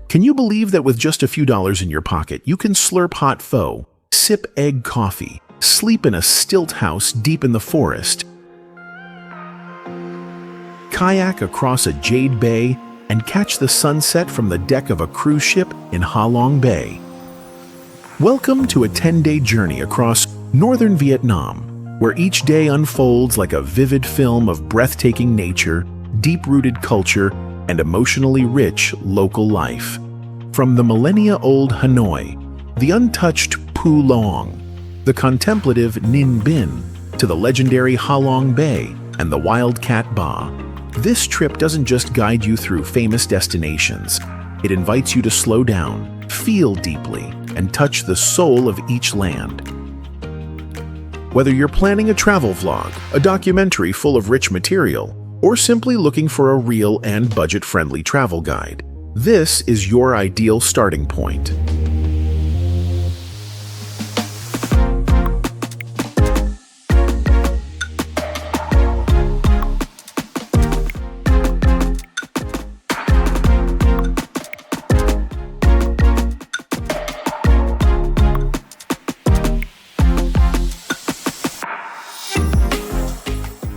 Can you believe that with just a few dollars in your pocket, you can slurp hot pho, sip egg coffee, sleep in a stilt house deep in the forest, kayak across a jade bay, and catch the sunset from the deck of a cruise ship in Halong Bay? Welcome to a 10-day journey across northern Vietnam, where each day unfolds like a vivid film of breathtaking nature, deep-rooted culture, and emotionally rich local life. From the millennia-old Hanoi, the untouched Luong, the contemplative Ninh Binh, to the legendary Halong Bay and the Wildcat Ba, this trip doesn't just guide you through famous destinations. It invites you to slow down, feel deeply, and touch the soul of each land. Whether you're planning a travel vlog, a documentary full of rich material, or simply looking for a real and budget-friendly travel guide, this is your ideal starting point.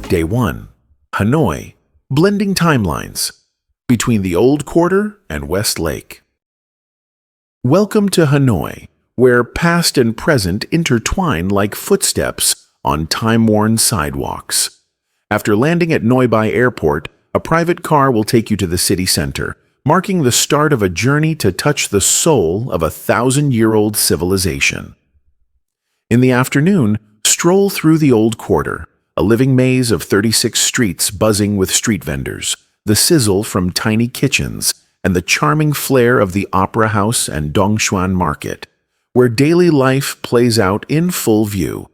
Day 1. Hanoi, blending timelines between the Old Quarter and West Lake. Welcome to Hanoi, where past and present intertwine like footsteps on time-worn sidewalks. After landing at Noi Bai Airport, a private car will take you to the city center, marking the start of a journey to touch the soul of a 1,000-year-old civilization. In the afternoon, stroll through the Old Quarter, a living maze of 36 streets buzzing with street vendors, the sizzle from tiny kitchens, and the charming flair of the Opera House and Dongshuan Market, where daily life plays out in full view.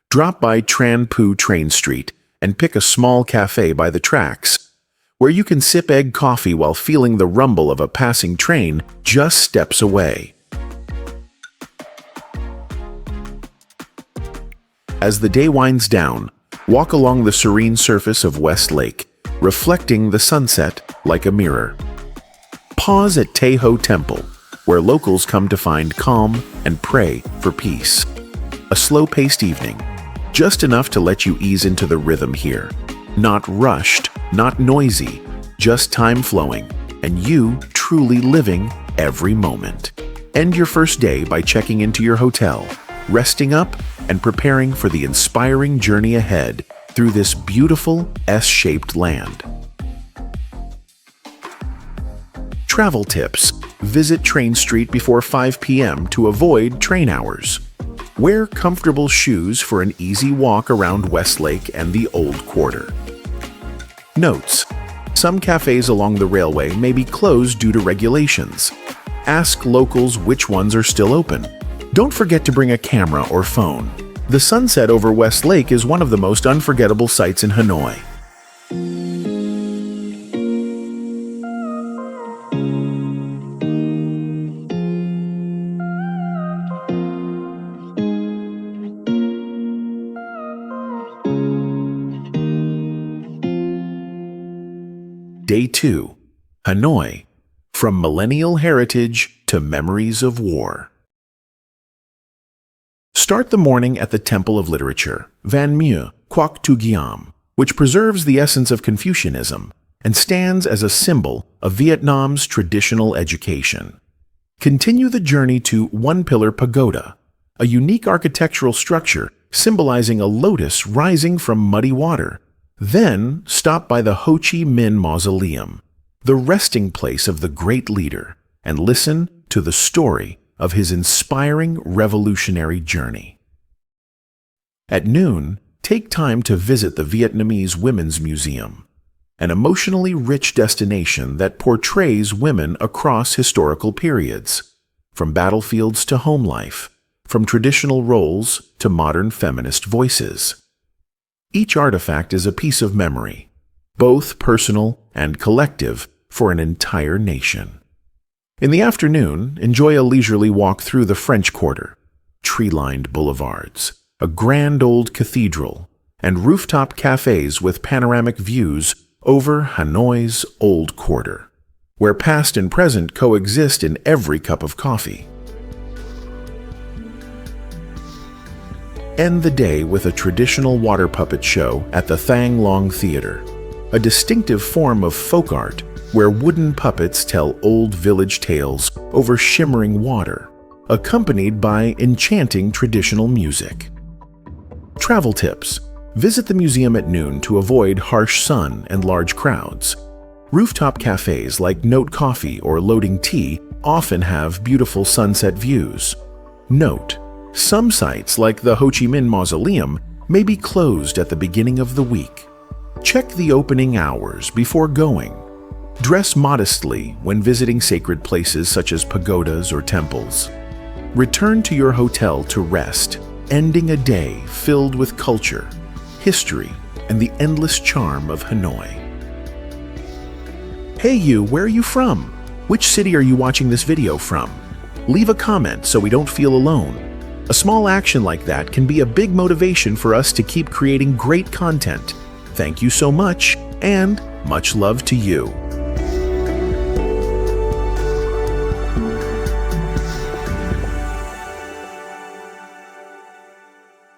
Drop by Tran Pu Train Street and pick a small cafe by the tracks, where you can sip egg coffee while feeling the rumble of a passing train just steps away. As the day winds down, walk along the serene surface of West Lake, reflecting the sunset like a mirror. Pause at Taeho Temple, where locals come to find calm and pray for peace. A slow-paced evening, just enough to let you ease into the rhythm here. Not rushed, not noisy, just time flowing, and you truly living every moment. End your first day by checking into your hotel, resting up, and preparing for the inspiring journey ahead through this beautiful S-shaped land. Travel tips. Visit Train Street before 5 p.m. to avoid train hours. Wear comfortable shoes for an easy walk around Westlake and the Old Quarter. Notes. Some cafes along the railway may be closed due to regulations. Ask locals which ones are still open. Don't forget to bring a camera or phone. The sunset over West Lake is one of the most unforgettable sights in Hanoi. Day 2. Hanoi, from millennial heritage to memories of war. Start the morning at the Temple of Literature, Van Mue Quoc Tu Giam, which preserves the essence of Confucianism and stands as a symbol of Vietnam's traditional education. Continue the journey to One Pillar Pagoda, a unique architectural structure symbolizing a lotus rising from muddy water. Then stop by the Ho Chi Minh Mausoleum, the resting place of the great leader, and listen to the story of his inspiring revolutionary journey. At noon, take time to visit the Vietnamese Women's Museum, an emotionally rich destination that portrays women across historical periods, from battlefields to home life, from traditional roles to modern feminist voices. Each artifact is a piece of memory, both personal and collective, for an entire nation. In the afternoon, enjoy a leisurely walk through the French Quarter, tree-lined boulevards, a grand old cathedral, and rooftop cafes with panoramic views over Hanoi's Old Quarter. where past and present coexist in every cup of coffee. End the day with a traditional water puppet show at the Thang Long Theater, a distinctive form of folk art where wooden puppets tell old village tales over shimmering water, accompanied by enchanting traditional music. Travel tips. Visit the museum at noon to avoid harsh sun and large crowds. Rooftop cafes like Note Coffee or Loading Tea often have beautiful sunset views. Note: some sites like the Ho Chi Minh Mausoleum may be closed at the beginning of the week. Check the opening hours before going. Dress modestly when visiting sacred places such as pagodas or temples. Return to your hotel to rest, ending a day filled with culture, history, and the endless charm of Hanoi. Hey you, where are you from? Which city are you watching this video from? Leave a comment so we don't feel alone. A small action like that can be a big motivation for us to keep creating great content. Thank you so much, and much love to you.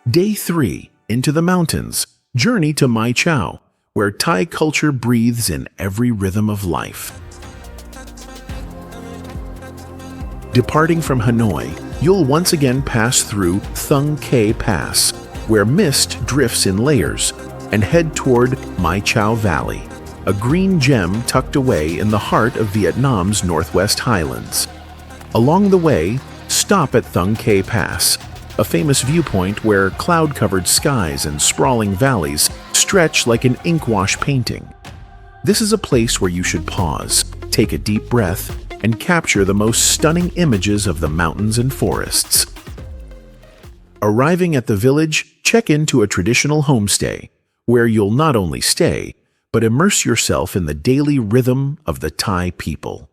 Day 3. Into the mountains. Journey to Mai Chau, where Thai culture breathes in every rhythm of life. Departing from Hanoi, you'll once again pass through Thung Ke Pass, where mist drifts in layers, and head toward Mai Chau Valley, a green gem tucked away in the heart of Vietnam's Northwest Highlands. Along the way, stop at Thung Ke Pass, a famous viewpoint where cloud-covered skies and sprawling valleys stretch like an ink-wash painting. This is a place where you should pause, take a deep breath, and capture the most stunning images of the mountains and forests. Arriving at the village, check into a traditional homestay, where you'll not only stay, but immerse yourself in the daily rhythm of the Thai people.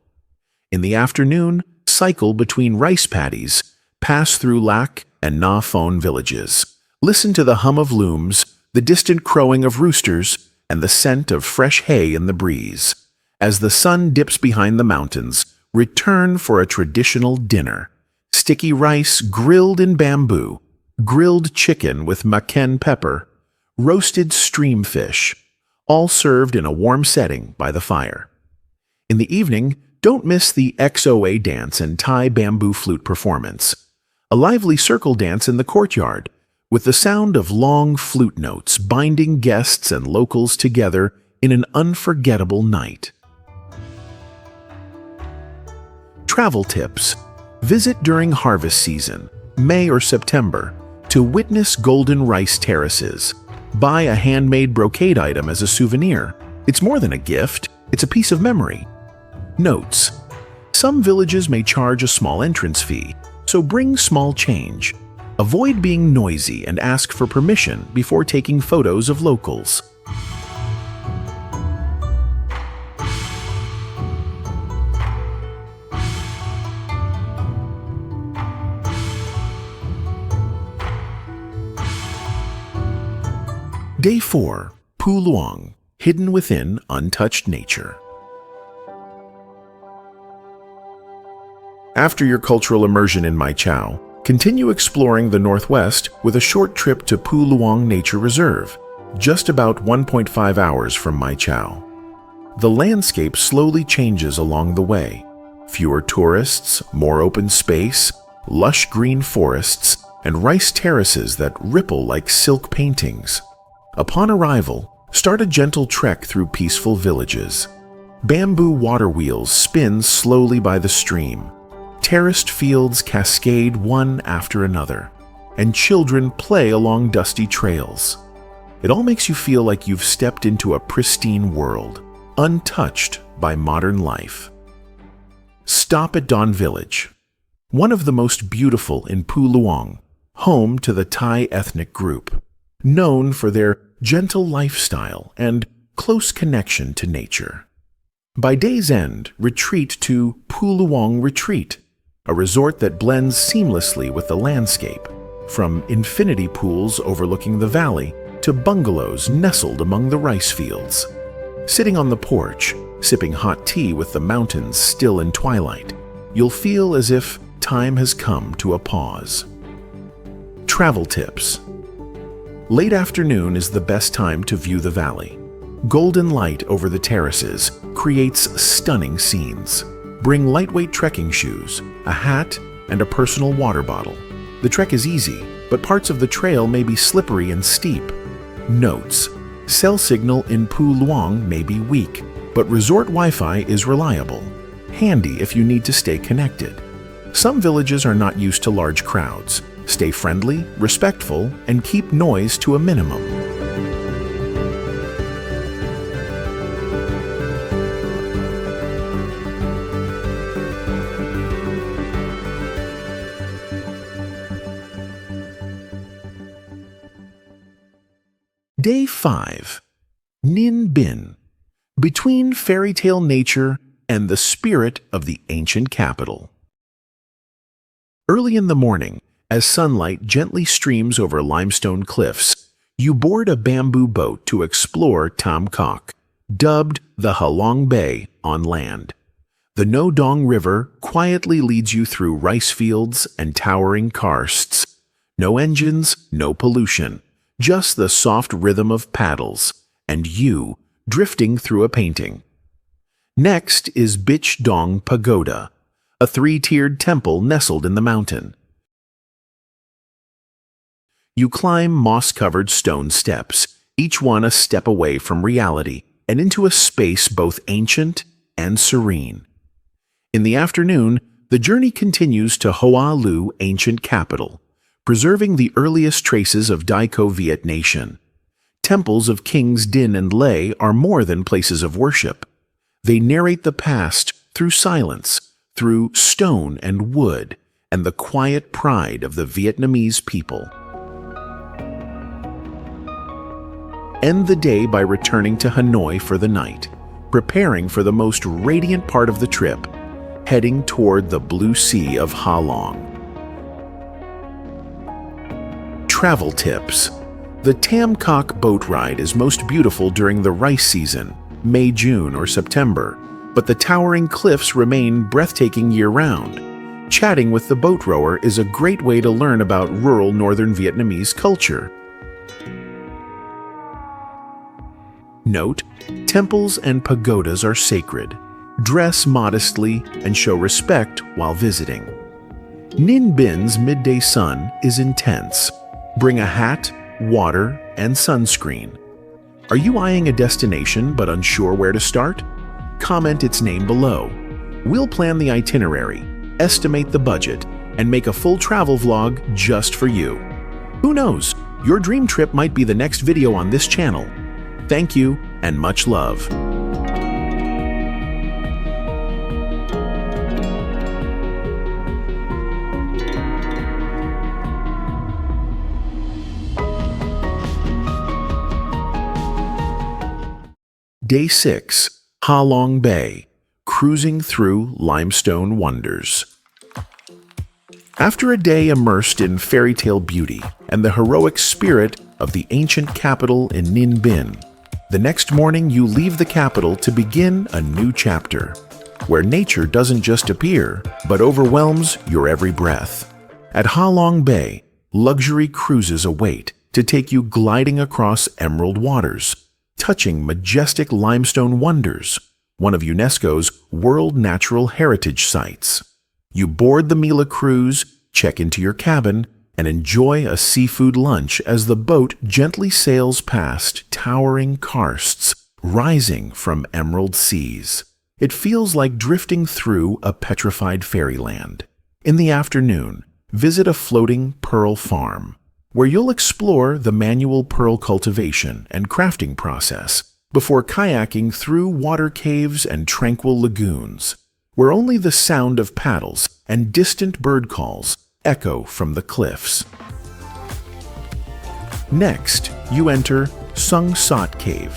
In the afternoon, cycle between rice paddies, pass through Lac and Na Phon villages. Listen to the hum of looms, the distant crowing of roosters, and the scent of fresh hay in the breeze. As the sun dips behind the mountains, return for a traditional dinner. Sticky rice grilled in bamboo, grilled chicken with maken pepper, roasted stream fish, all served in a warm setting by the fire. In the evening, don't miss the XOA dance and Thai bamboo flute performance. A lively circle dance in the courtyard, with the sound of long flute notes binding guests and locals together in an unforgettable night. Travel tips. Visit during harvest season, May or September, to witness golden rice terraces. Buy a handmade brocade item as a souvenir. It's more than a gift, it's a piece of memory. Notes. Some villages may charge a small entrance fee, so bring small change. Avoid being noisy and ask for permission before taking photos of locals. Day 4. Luong, hidden within untouched nature. After your cultural immersion in Mai Chau, continue exploring the Northwest with a short trip to Luong Nature Reserve, just about 1.5 hours from Mai Chau. The landscape slowly changes along the way. Fewer tourists, more open space, lush green forests, and rice terraces that ripple like silk paintings. Upon arrival, start a gentle trek through peaceful villages. Bamboo water wheels spin slowly by the stream. Terraced fields cascade one after another, and children play along dusty trails. It all makes you feel like you've stepped into a pristine world, untouched by modern life. Stop at Don Village, one of the most beautiful in Luong, home to the Thai ethnic group, known for their gentle lifestyle and close connection to nature. By day's end, retreat to Luong Retreat, a resort that blends seamlessly with the landscape, from infinity pools overlooking the valley to bungalows nestled among the rice fields. Sitting on the porch, sipping hot tea with the mountains still in twilight, you'll feel as if time has come to a pause. Travel tips. Late afternoon is the best time to view the valley. Golden light over the terraces creates stunning scenes. Bring lightweight trekking shoes, a hat, and a personal water bottle. The trek is easy, but parts of the trail may be slippery and steep. Notes: cell signal in Luong may be weak, but resort Wi-Fi is reliable, handy if you need to stay connected. Some villages are not used to large crowds. Stay friendly, respectful, and keep noise to a minimum. Day 5. Ninh Binh. Between fairy tale nature and the spirit of the ancient capital. Early in the morning, as sunlight gently streams over limestone cliffs, you board a bamboo boat to explore Tam Kok, dubbed the Halong Bay on land. The No Dong River quietly leads you through rice fields and towering karsts. No engines, no pollution, just the soft rhythm of paddles, and you drifting through a painting. Next is Bich Dong Pagoda, a three-tiered temple nestled in the mountain. You climb moss-covered stone steps, each one a step away from reality and into a space both ancient and serene. In the afternoon, the journey continues to Hoa Lu ancient capital, preserving the earliest traces of Daiko Viet nation. Temples of Kings Din and Lê are more than places of worship. They narrate the past through silence, through stone and wood, and the quiet pride of the Vietnamese people. End the day by returning to Hanoi for the night, preparing for the most radiant part of the trip, heading toward the blue sea of Ha Long. Travel tips. The Tam Kok boat ride is most beautiful during the rice season, May, June, or September, but the towering cliffs remain breathtaking year-round. Chatting with the boat rower is a great way to learn about rural northern Vietnamese culture. Note: temples and pagodas are sacred. Dress modestly and show respect while visiting. Ninh Binh's midday sun is intense. Bring a hat, water, and sunscreen. Are you eyeing a destination but unsure where to start? Comment its name below. We'll plan the itinerary, estimate the budget, and make a full travel vlog just for you. Who knows? Your dream trip might be the next video on this channel. Thank you and much love. Day 6. Ha Long Bay, cruising through limestone wonders. After a day immersed in fairy tale beauty and the heroic spirit of the ancient capital in Ninh Binh, the next morning you leave the capital to begin a new chapter, where nature doesn't just appear, but overwhelms your every breath. At Ha Long Bay, luxury cruises await to take you gliding across emerald waters, touching majestic limestone wonders, one of UNESCO's World Natural Heritage Sites. You board the Mila cruise, check into your cabin, and enjoy a seafood lunch as the boat gently sails past towering karsts rising from emerald seas. It feels like drifting through a petrified fairyland. In the afternoon, visit a floating pearl farm, where you'll explore the manual pearl cultivation and crafting process before kayaking through water caves and tranquil lagoons, where only the sound of paddles and distant bird calls echo from the cliffs. Next, you enter Sung Sat Cave,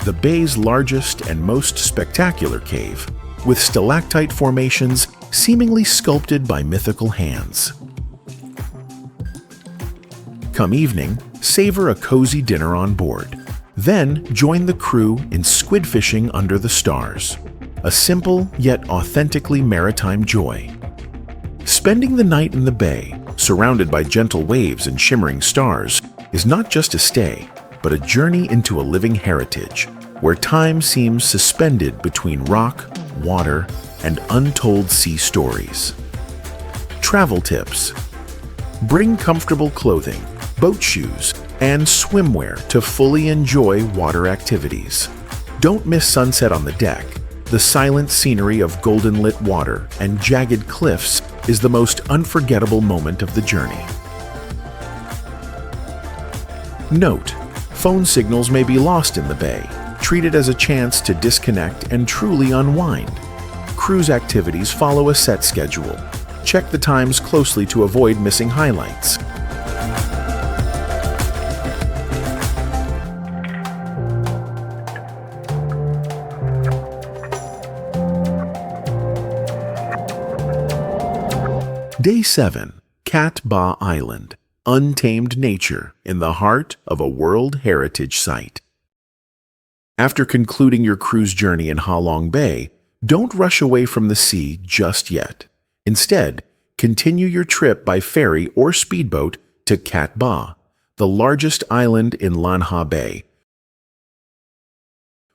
the bay's largest and most spectacular cave, with stalactite formations seemingly sculpted by mythical hands. Come evening, savor a cozy dinner on board. Then join the crew in squid fishing under the stars, a simple yet authentically maritime joy. Spending the night in the bay, surrounded by gentle waves and shimmering stars, is not just a stay, but a journey into a living heritage, where time seems suspended between rock, water, and untold sea stories. Travel tips. Bring comfortable clothing, boat shoes, and swimwear to fully enjoy water activities. Don't miss sunset on the deck. The silent scenery of golden-lit water and jagged cliffs is the most unforgettable moment of the journey. Note: phone signals may be lost in the bay. Treat it as a chance to disconnect and truly unwind. Cruise activities follow a set schedule. Check the times closely to avoid missing highlights. Day 7. Cat Ba Island. Untamed nature in the heart of a World Heritage Site. After concluding your cruise journey in Ha Long Bay, don't rush away from the sea just yet. Instead, continue your trip by ferry or speedboat to Cat Ba, the largest island in Lan Ha Bay,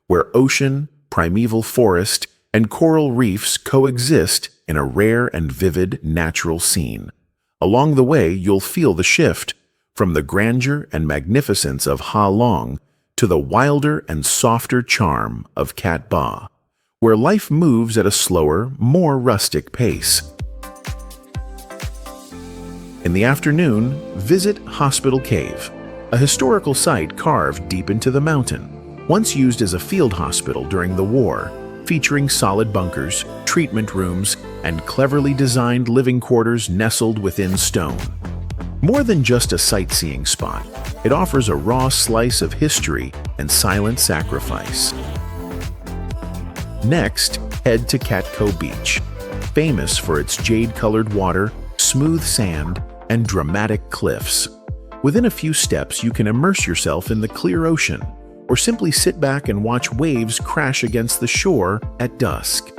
where ocean, primeval forest, and coral reefs coexist in a rare and vivid natural scene. Along the way, you'll feel the shift from the grandeur and magnificence of Ha Long to the wilder and softer charm of Cat Ba, where life moves at a slower, more rustic pace. In the afternoon, visit Hospital Cave, a historical site carved deep into the mountain, once used as a field hospital during the war, featuring solid bunkers, treatment rooms, and cleverly designed living quarters nestled within stone. More than just a sightseeing spot, it offers a raw slice of history and silent sacrifice. Next, head to Catco Beach, famous for its jade-colored water, smooth sand, and dramatic cliffs. Within a few steps, you can immerse yourself in the clear ocean, or simply sit back and watch waves crash against the shore at dusk.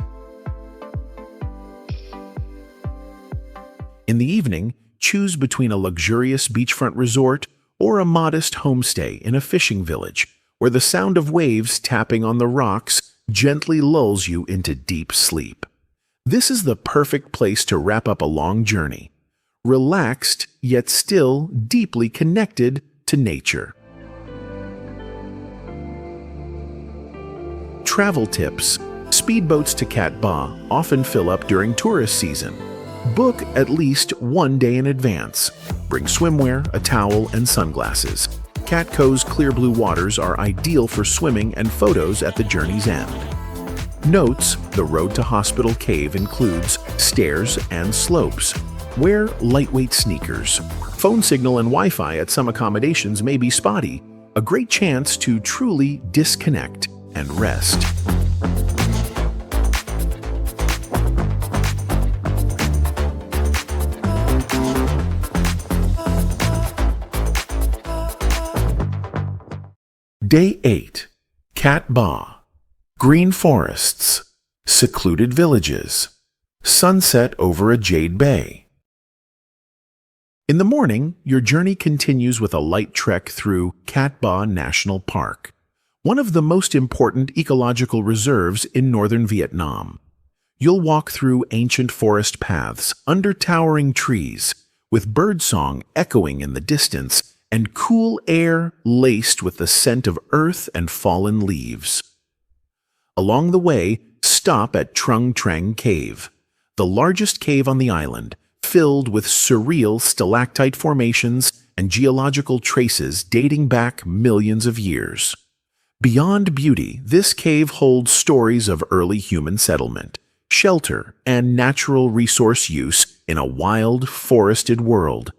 In the evening, choose between a luxurious beachfront resort or a modest homestay in a fishing village, where the sound of waves tapping on the rocks gently lulls you into deep sleep. This is the perfect place to wrap up a long journey, relaxed yet still deeply connected to nature. Travel tips. Speedboats to Cat Ba often fill up during tourist season. Book at least one day in advance. Bring swimwear, a towel, and sunglasses. Catco's clear blue waters are ideal for swimming and photos at the journey's end. Notes: the road to Hospital Cave includes stairs and slopes. Wear lightweight sneakers. Phone signal and Wi-Fi at some accommodations may be spotty. A great chance to truly disconnect and rest. Day 8. Cat Ba. Green forests, secluded villages, sunset over a jade bay. In the morning, your journey continues with a light trek through Cat Ba National Park, one of the most important ecological reserves in northern Vietnam. You'll walk through ancient forest paths under towering trees, with birdsong echoing in the distance and cool air laced with the scent of earth and fallen leaves. Along the way, stop at Trung Trang Cave, the largest cave on the island, filled with surreal stalactite formations and geological traces dating back millions of years. Beyond beauty, this cave holds stories of early human settlement, shelter, and natural resource use in a wild, forested world.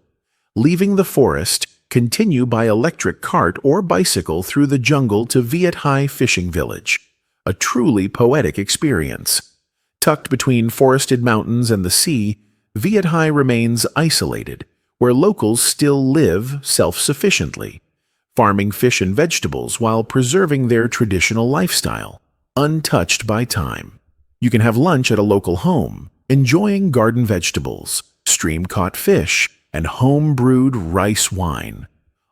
Leaving the forest, continue by electric cart or bicycle through the jungle to Viet Hai Fishing Village, a truly poetic experience. Tucked between forested mountains and the sea, Viet Hai remains isolated, where locals still live self-sufficiently. farming fish and vegetables while preserving their traditional lifestyle, untouched by time. You can have lunch at a local home, enjoying garden vegetables, stream-caught fish, and home-brewed rice wine.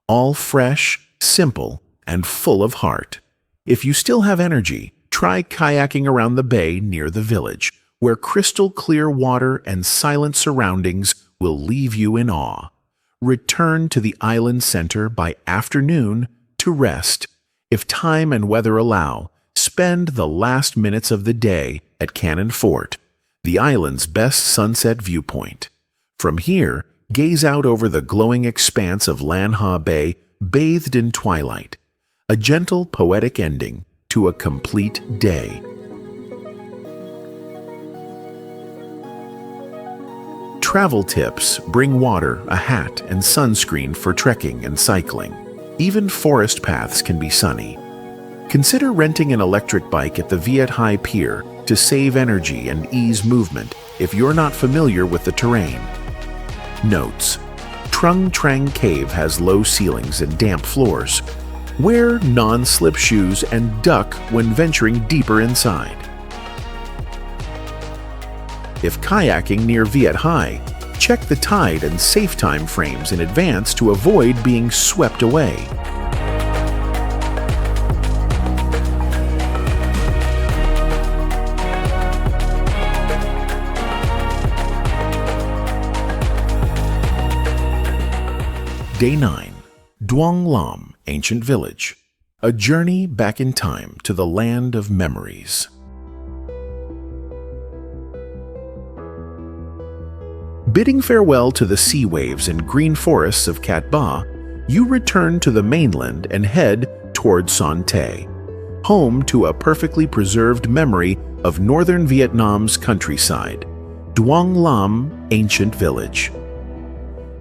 All fresh, simple, and full of heart. If you still have energy, try kayaking around the bay near the village, where crystal-clear water and silent surroundings will leave you in awe. Return to the island center by afternoon to rest. If time and weather allow, spend the last minutes of the day at Cannon Fort, the island's best sunset viewpoint. From here, gaze out over the glowing expanse of Lan Ha Bay bathed in twilight, a gentle, poetic ending to a complete day. Travel tips: bring water, a hat, and sunscreen for trekking and cycling. Even forest paths can be sunny. Consider renting an electric bike at the Viet Hai Pier to save energy and ease movement if you're not familiar with the terrain. Notes: Trung Trang Cave has low ceilings and damp floors. Wear non-slip shoes and duck when venturing deeper inside. If kayaking near Viet Hai, check the tide and safe time frames in advance to avoid being swept away. Day 9. Duong Lam, Ancient Village. A journey back in time to the land of memories. Bidding farewell to the sea waves and green forests of Cat Ba, you return to the mainland and head toward Son Tay, home to a perfectly preserved memory of northern Vietnam's countryside, Duong Lam, Ancient Village.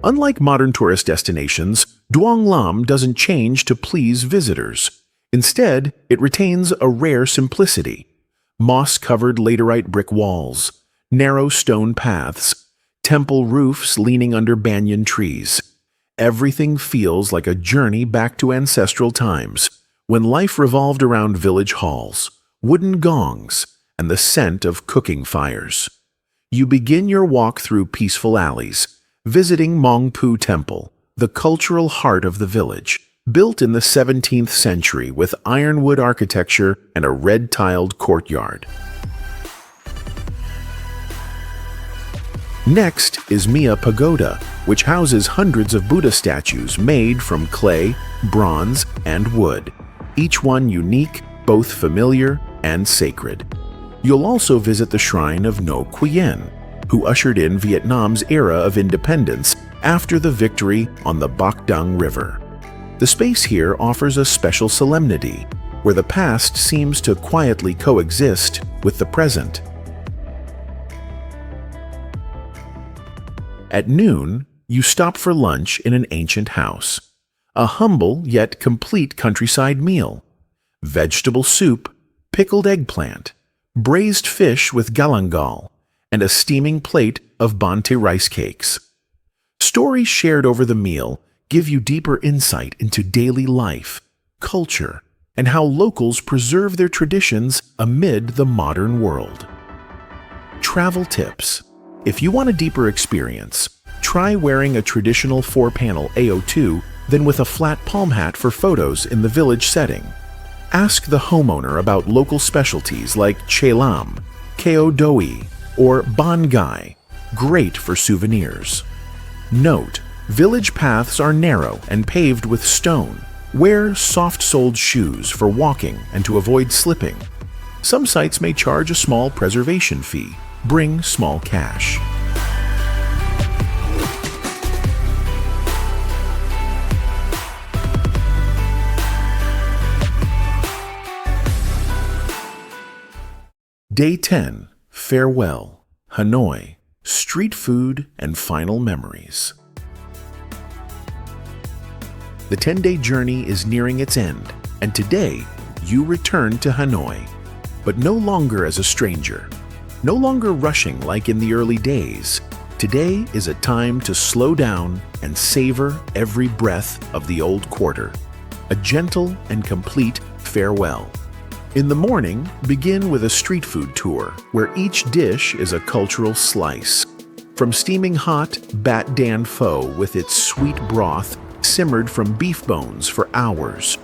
Unlike modern tourist destinations, Duong Lam doesn't change to please visitors. Instead, it retains a rare simplicity: moss-covered laterite brick walls, narrow stone paths, temple roofs leaning under banyan trees. Everything feels like a journey back to ancestral times, when life revolved around village halls, wooden gongs, and the scent of cooking fires. You begin your walk through peaceful alleys, visiting Mong Pu Temple, the cultural heart of the village, built in the 17th century with ironwood architecture and a red-tiled courtyard. Next is Mia Pagoda, which houses hundreds of Buddha statues made from clay, bronze, and wood, each one unique, both familiar and sacred. You'll also visit the shrine of No Quyen, who ushered in Vietnam's era of independence after the victory on the Bac Dung River. The space here offers a special solemnity, where the past seems to quietly coexist with the present. At noon, you stop for lunch in an ancient house. A humble yet complete countryside meal. Vegetable soup, pickled eggplant, braised fish with galangal, and a steaming plate of bante rice cakes. Stories shared over the meal give you deeper insight into daily life, culture, and how locals preserve their traditions amid the modern world. Travel tips: if you want a deeper experience, try wearing a traditional 4-panel AO2 than with a flat palm hat for photos in the village setting. Ask the homeowner about local specialties like Che Lam, Keo Doi, or Ban Gai, great for souvenirs. Note: village paths are narrow and paved with stone. Wear soft-soled shoes for walking and to avoid slipping. Some sites may charge a small preservation fee. Bring small cash. Day 10. Farewell, Hanoi, street food and final memories. The 10-day journey is nearing its end, and today you return to Hanoi, but no longer as a stranger, no longer rushing like in the early days. Today is a time to slow down and savor every breath of the old quarter. a gentle and complete farewell. In the morning, begin with a street food tour where each dish is a cultural slice. From steaming hot Bat Dan Pho with its sweet broth simmered from beef bones for hours,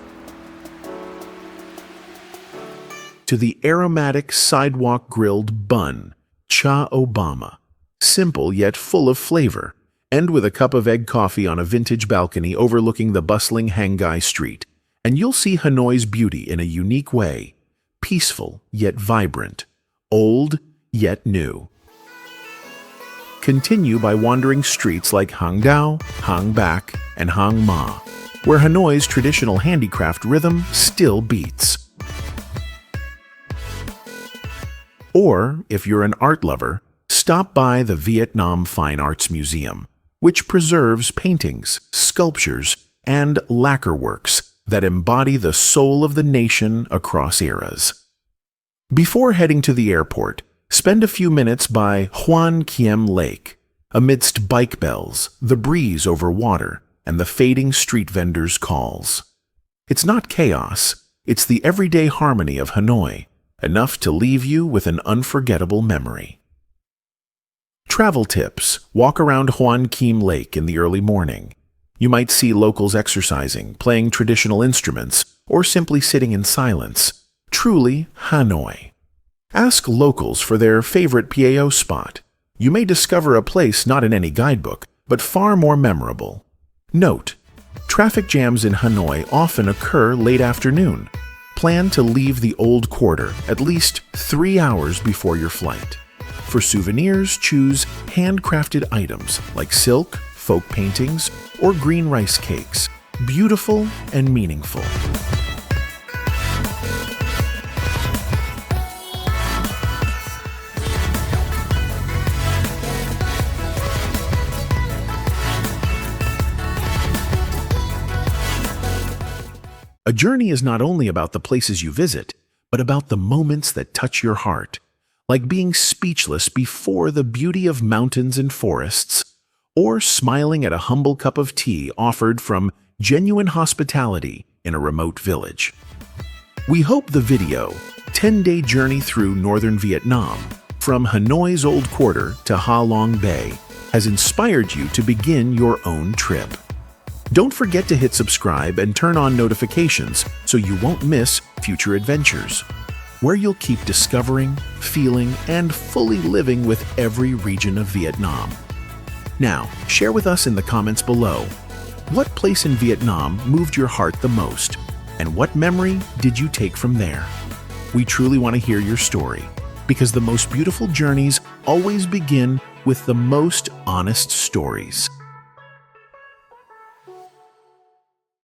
to the aromatic sidewalk grilled bun, Cha Obama, simple yet full of flavor, and with a cup of egg coffee on a vintage balcony overlooking the bustling Hangai Street, and you'll see Hanoi's beauty in a unique way, peaceful yet vibrant, old yet new. Continue by wandering streets like Hang Dao, Hang Bak, and Hang Ma, where Hanoi's traditional handicraft rhythm still beats. Or, if you're an art lover, stop by the Vietnam Fine Arts Museum, which preserves paintings, sculptures, and lacquer works that embody the soul of the nation across eras. Before heading to the airport, spend a few minutes by Hoan Kiem Lake, amidst bike bells, the breeze over water, and the fading street vendors' calls. It's not chaos, it's the everyday harmony of Hanoi, enough to leave you with an unforgettable memory. Travel tips: walk around Hoan Kiem Lake in the early morning. You might see locals exercising, playing traditional instruments, or simply sitting in silence. Truly Hanoi. Ask locals for their favorite PAO spot. You may discover a place not in any guidebook, but far more memorable. Note: traffic jams in Hanoi often occur late afternoon. Plan to leave the Old Quarter at least 3 hours before your flight. For souvenirs, choose handcrafted items like silk, folk paintings, or green rice cakes. Beautiful and meaningful. A journey is not only about the places you visit, but about the moments that touch your heart, like being speechless before the beauty of mountains and forests, or smiling at a humble cup of tea offered from genuine hospitality in a remote village. We hope the video, 10-Day Journey Through Northern Vietnam, from Hanoi's Old Quarter to Ha Long Bay, has inspired you to begin your own trip. Don't forget to hit subscribe and turn on notifications so you won't miss future adventures, where you'll keep discovering, feeling, and fully living with every region of Vietnam. Now, share with us in the comments below, what place in Vietnam moved your heart the most, and what memory did you take from there? We truly want to hear your story, because the most beautiful journeys always begin with the most honest stories.